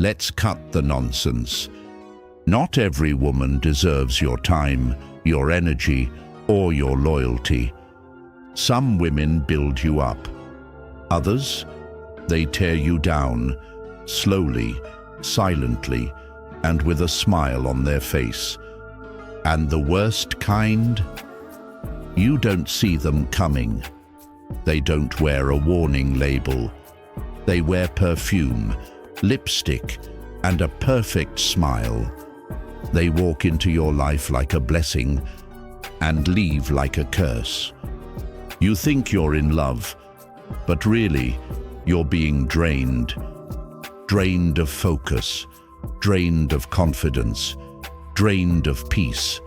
Let's cut the nonsense. Not every woman deserves your time, your energy, or your loyalty. Some women build you up. Others, they tear you down, slowly, silently, and with a smile on their face. And the worst kind? You don't see them coming. They don't wear a warning label. They wear perfume, lipstick, and a perfect smile. They walk into your life like a blessing and leave like a curse. You think you're in love, but really, you're being drained. Drained of focus, drained of confidence, drained of peace.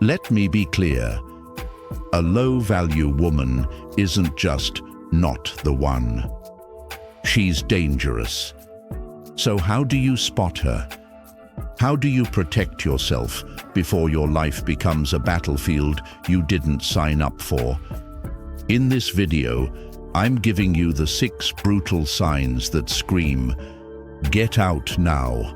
Let me be clear. A low-value woman isn't just not the one. She's dangerous. So how do you spot her? How do you protect yourself before your life becomes a battlefield you didn't sign up for? In this video, I'm giving you the 6 brutal signs that scream, "Get out now."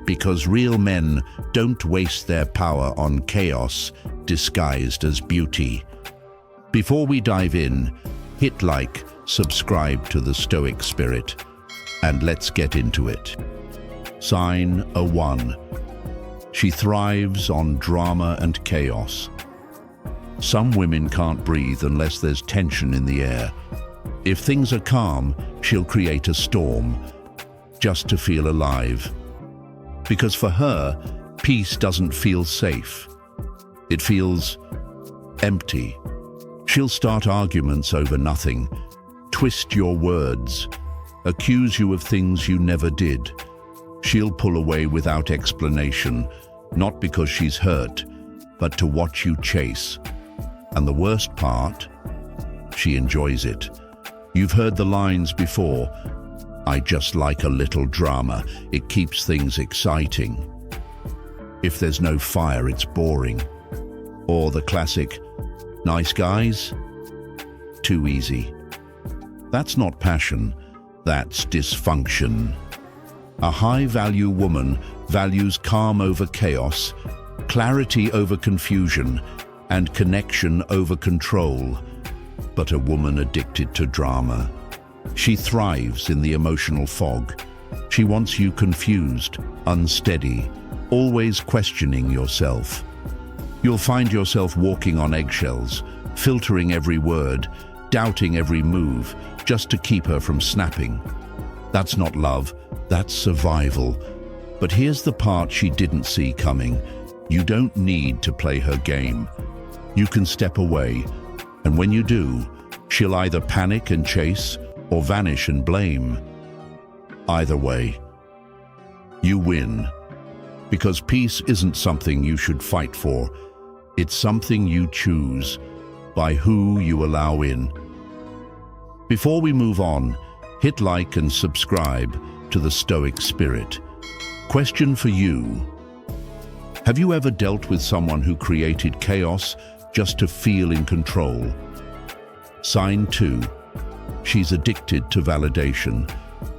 Because real men don't waste their power on chaos disguised as beauty. Before we dive in, hit like, subscribe to the Stoic Spirit, and let's get into it. Sign 1. She thrives on drama and chaos. Some women can't breathe unless there's tension in the air. If things are calm, she'll create a storm, just to feel alive. Because for her, peace doesn't feel safe. It feels empty. She'll start arguments over nothing, twist your words, accuse you of things you never did. She'll pull away without explanation, not because she's hurt, but to watch you chase. And the worst part, she enjoys it. You've heard the lines before. I just like a little drama. It keeps things exciting. If there's no fire, it's boring. Or the classic, nice guys? Too easy. That's not passion, that's dysfunction. A high-value woman values calm over chaos, clarity over confusion, and connection over control. But a woman addicted to drama. She thrives in the emotional fog. She wants you confused, unsteady, always questioning yourself. You'll find yourself walking on eggshells, filtering every word, doubting every move, just to keep her from snapping. That's not love, that's survival. But here's the part she didn't see coming. You don't need to play her game. You can step away, and when you do, she'll either panic and chase or vanish and blame. Either way, you win. Because peace isn't something you should fight for. It's something you choose by who you allow in. Before we move on, hit like and subscribe to the Stoic Spirit. Question for you. Have you ever dealt with someone who created chaos just to feel in control? Sign 2. She's addicted to validation.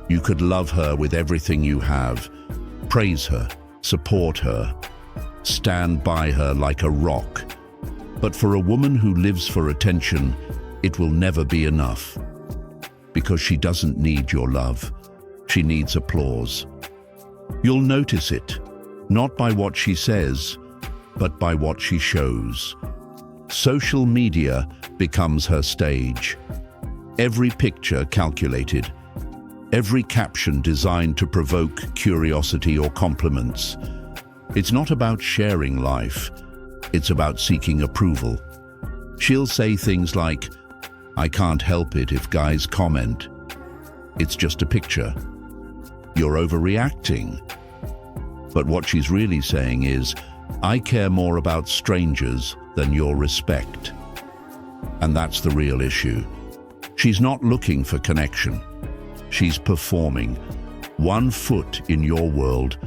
You could love her with everything you have. Praise her, support her, stand by her like a rock. But for a woman who lives for attention, it will never be enough. Because she doesn't need your love. She needs applause. You'll notice it, not by what she says, but by what she shows. Social media becomes her stage. Every picture calculated, every caption designed to provoke curiosity or compliments. It's not about sharing life, it's about seeking approval. She'll say things like, I can't help it if guys comment. It's just a picture. You're overreacting. But what she's really saying is, I care more about strangers than your respect. And that's the real issue. She's not looking for connection. She's performing. 1 foot in your world,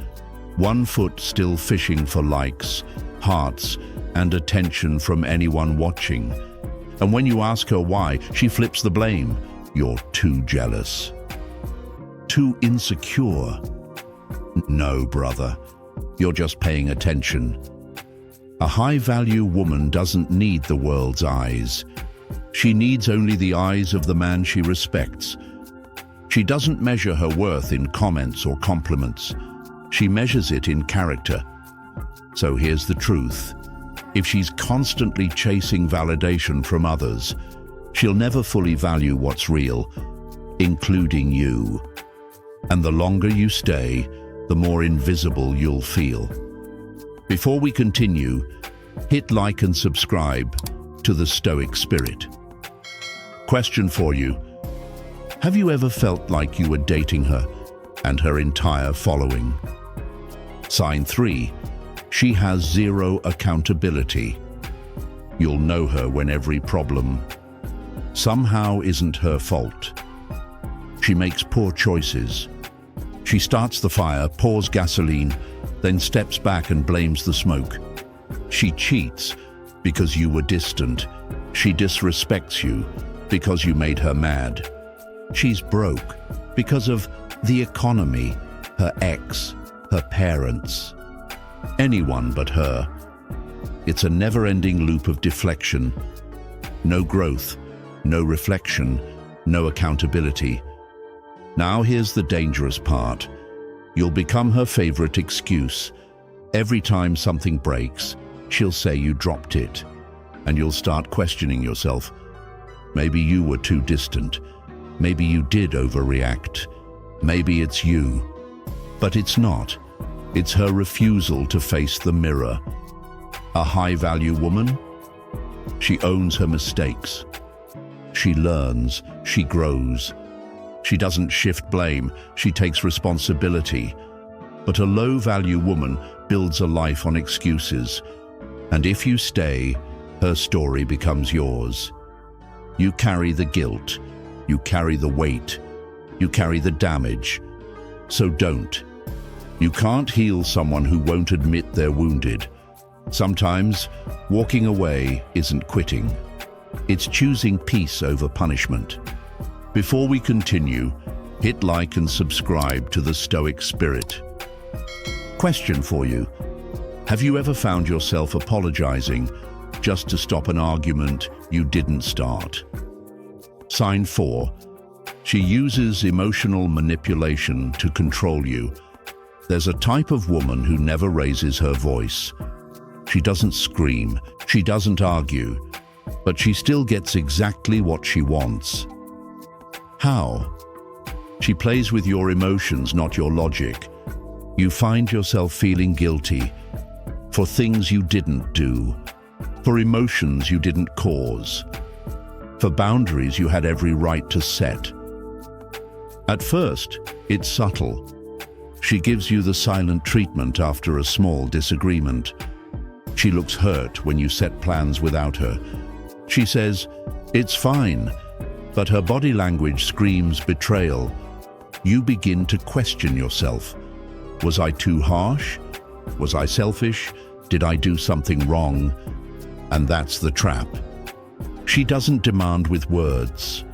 1 foot still fishing for likes, hearts, and attention from anyone watching. And when you ask her why, she flips the blame. You're too jealous, too insecure, No, brother. You're just paying attention. A high-value woman doesn't need the world's eyes. She needs only the eyes of the man she respects. She doesn't measure her worth in comments or compliments. She measures it in character. So here's the truth. If she's constantly chasing validation from others, she'll never fully value what's real, including you. And the longer you stay, the more invisible you'll feel. Before we continue, hit like and subscribe to the Stoic Spirit. Question for you. Have you ever felt like you were dating her and her entire following? Sign 3. She has zero accountability. You'll know her when every problem somehow isn't her fault. She makes poor choices. She starts the fire, pours gasoline, then steps back and blames the smoke. She cheats because you were distant. She disrespects you because you made her mad. She's broke because of the economy, her ex, her parents. Anyone but her. It's a never-ending loop of deflection. No growth, no reflection, no accountability. Now here's the dangerous part. You'll become her favorite excuse. Every time something breaks, she'll say you dropped it. And you'll start questioning yourself. Maybe you were too distant. Maybe you did overreact. Maybe it's you. But it's not. It's her refusal to face the mirror. A high-value woman? She owns her mistakes. She learns. She grows. She doesn't shift blame. She takes responsibility. But a low-value woman builds a life on excuses. And if you stay, her story becomes yours. You carry the guilt. You carry the weight. You carry the damage. So don't. You can't heal someone who won't admit they're wounded. Sometimes, walking away isn't quitting. It's choosing peace over punishment. Before we continue, hit like and subscribe to the Stoic Spirit. Question for you. Have you ever found yourself apologizing just to stop an argument you didn't start? Sign 4. She uses emotional manipulation to control you. There's a type of woman who never raises her voice. She doesn't scream, she doesn't argue, but she still gets exactly what she wants. How? She plays with your emotions, not your logic. You find yourself feeling guilty for things you didn't do, for emotions you didn't cause, for boundaries you had every right to set. At first, it's subtle. She gives you the silent treatment after a small disagreement. She looks hurt when you set plans without her. She says, "It's fine," but her body language screams betrayal. You begin to question yourself. Was I too harsh? Was I selfish? Did I do something wrong? And that's the trap. She doesn't demand with words.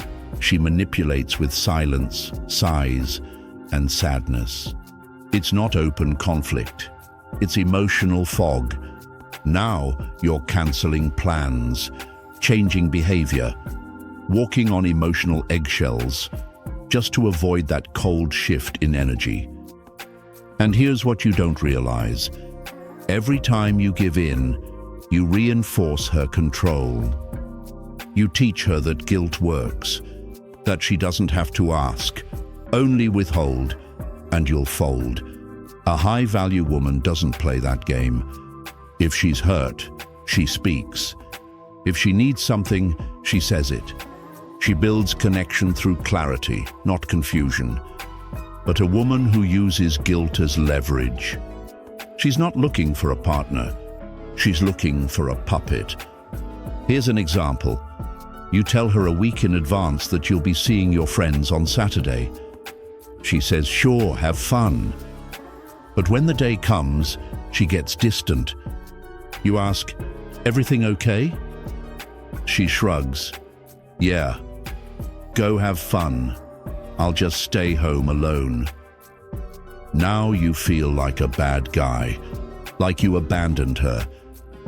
She manipulates with silence, sighs, and sadness. It's not open conflict. It's emotional fog. Now you're canceling plans, changing behavior, walking on emotional eggshells, just to avoid that cold shift in energy. And here's what you don't realize. Every time you give in, you reinforce her control. You teach her that guilt works, that she doesn't have to ask, only withhold, and you'll fold. A high-value woman doesn't play that game. If she's hurt, she speaks. If she needs something, she says it. She builds connection through clarity, not confusion. But a woman who uses guilt as leverage. She's not looking for a partner. She's looking for a puppet. Here's an example. You tell her a week in advance that you'll be seeing your friends on Saturday. She says, "Sure, have fun." But when the day comes, she gets distant. You ask, "Everything okay?" She shrugs. "Yeah, go have fun. I'll just stay home alone." Now you feel like a bad guy, like you abandoned her.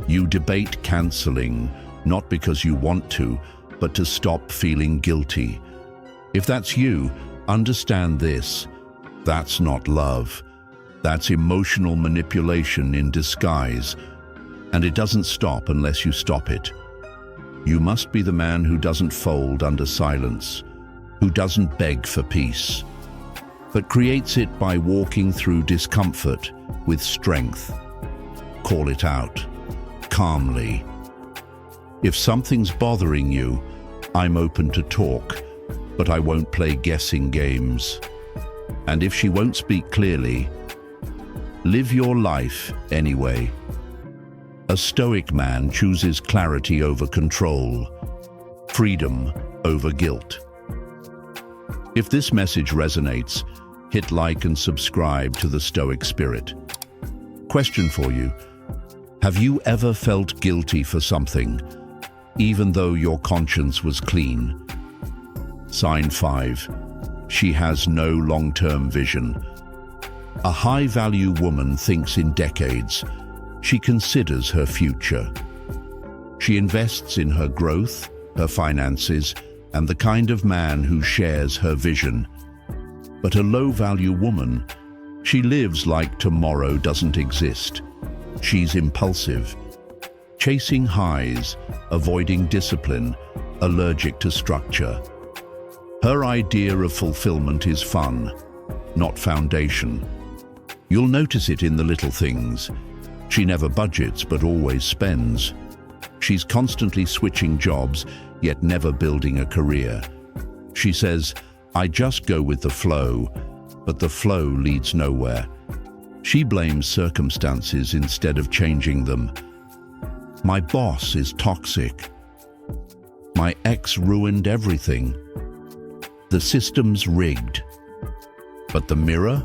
You debate canceling, not because you want to, but to stop feeling guilty. If that's you, understand this. That's not love. That's emotional manipulation in disguise, and it doesn't stop unless you stop it. You must be the man who doesn't fold under silence, who doesn't beg for peace, but creates it by walking through discomfort with strength. Call it out, calmly. If something's bothering you, I'm open to talk, but I won't play guessing games. And if she won't speak clearly, live your life anyway. A Stoic man chooses clarity over control, freedom over guilt. If this message resonates, hit like and subscribe to the Stoic Spirit. Question for you: have you ever felt guilty for something, even though your conscience was clean? Sign 5. She has no long-term vision. A high-value woman thinks in decades. She considers her future. She invests in her growth, her finances, and the kind of man who shares her vision. But a low-value woman, she lives like tomorrow doesn't exist. She's impulsive, chasing highs, avoiding discipline, allergic to structure. Her idea of fulfillment is fun, not foundation. You'll notice it in the little things. She never budgets but always spends. She's constantly switching jobs, yet never building a career. She says, "I just go with the flow," but the flow leads nowhere. She blames circumstances instead of changing them. "My boss is toxic. My ex ruined everything. The system's rigged." But the mirror?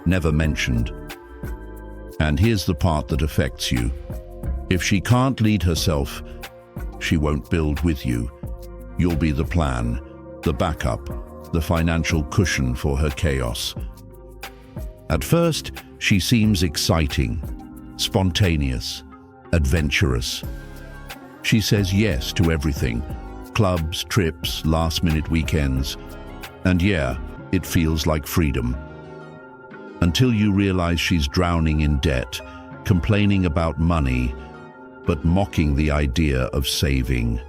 Never mentioned. And here's the part that affects you. If she can't lead herself, she won't build with you. You'll be the plan, the backup, the financial cushion for her chaos. At first, she seems exciting, spontaneous, adventurous. She says yes to everything: clubs, trips, last-minute weekends. And yeah, it feels like freedom. Until you realize she's drowning in debt, complaining about money, but mocking the idea of saving.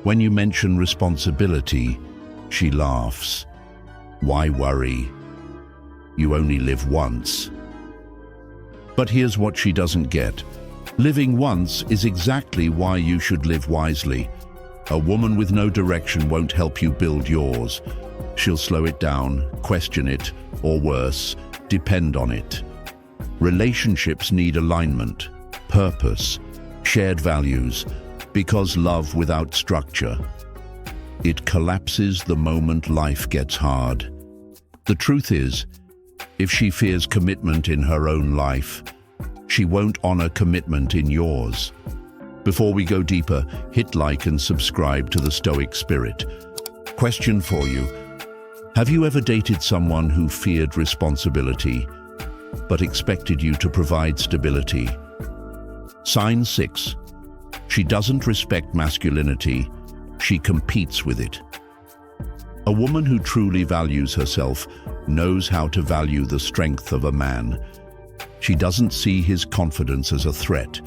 When you mention responsibility, she laughs. Why worry? You only live once. But here's what she doesn't get. Living once is exactly why you should live wisely. A woman with no direction won't help you build yours. She'll slow it down, question it, or worse, depend on it. Relationships need alignment, purpose, shared values, because love without structure, it collapses the moment life gets hard. The truth is, if she fears commitment in her own life, she won't honor commitment in yours. Before we go deeper, hit like and subscribe to the Stoic Spirit. Question for you: have you ever dated someone who feared responsibility, but expected you to provide stability? Sign 6. She doesn't respect masculinity, she competes with it. A woman who truly values herself knows how to value the strength of a man. She doesn't see his confidence as a threat.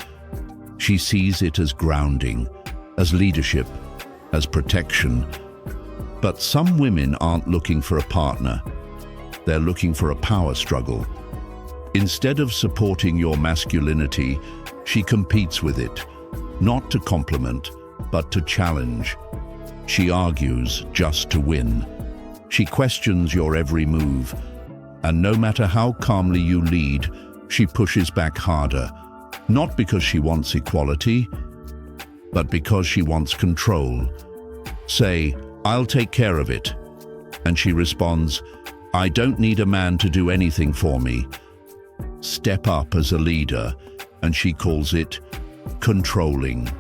She sees it as grounding, as leadership, as protection. But some women aren't looking for a partner. They're looking for a power struggle. Instead of supporting your masculinity, she competes with it, not to compliment, but to challenge. She argues just to win. She questions your every move, and no matter how calmly you lead, she pushes back harder, not because she wants equality, but because she wants control. Say, "I'll take care of it," and she responds, "I don't need a man to do anything for me." Step up as a leader, and she calls it controlling.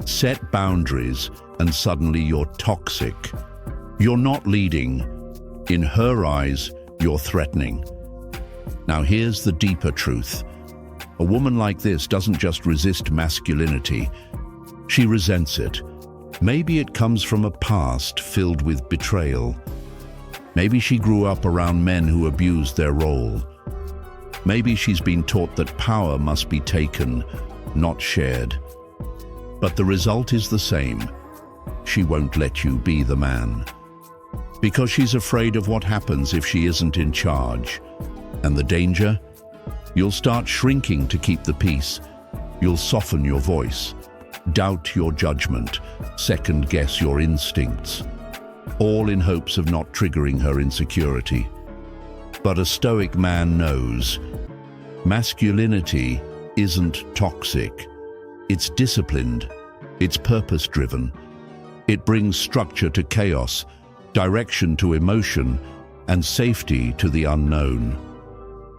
Set boundaries, and suddenly you're toxic. You're not leading. In her eyes, you're threatening. Now here's the deeper truth. A woman like this doesn't just resist masculinity, she resents it. Maybe it comes from a past filled with betrayal. Maybe she grew up around men who abused their role. Maybe she's been taught that power must be taken, not shared. But the result is the same. She won't let you be the man. Because she's afraid of what happens if she isn't in charge. And the danger? You'll start shrinking to keep the peace. You'll soften your voice, doubt your judgment, second-guess your instincts, all in hopes of not triggering her insecurity. But a Stoic man knows masculinity isn't toxic. It's disciplined. It's purpose-driven. It brings structure to chaos, direction to emotion, and safety to the unknown.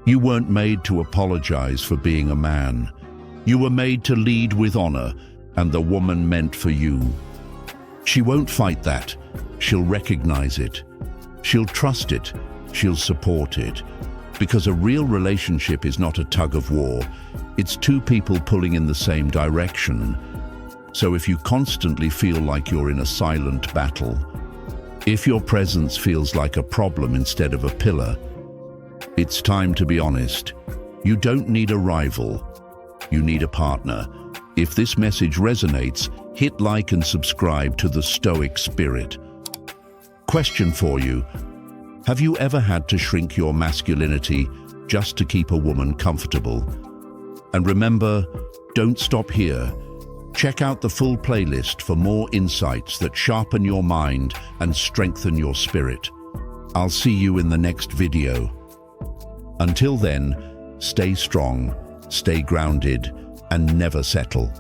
You weren't made to apologize for being a man. You were made to lead with honor, and the woman meant for you. She won't fight that. She'll recognize it. She'll trust it. She'll support it. Because a real relationship is not a tug of war. It's two people pulling in the same direction. So if you constantly feel like you're in a silent battle, if your presence feels like a problem instead of a pillar, it's time to be honest. You don't need a rival. You need a partner. If this message resonates, hit like and subscribe to the Stoic Spirit. Question for you. Have you ever had to shrink your masculinity just to keep a woman comfortable? And remember, don't stop here. Check out the full playlist for more insights that sharpen your mind and strengthen your spirit. I'll see you in the next video. Until then, stay strong, stay grounded, and never settle.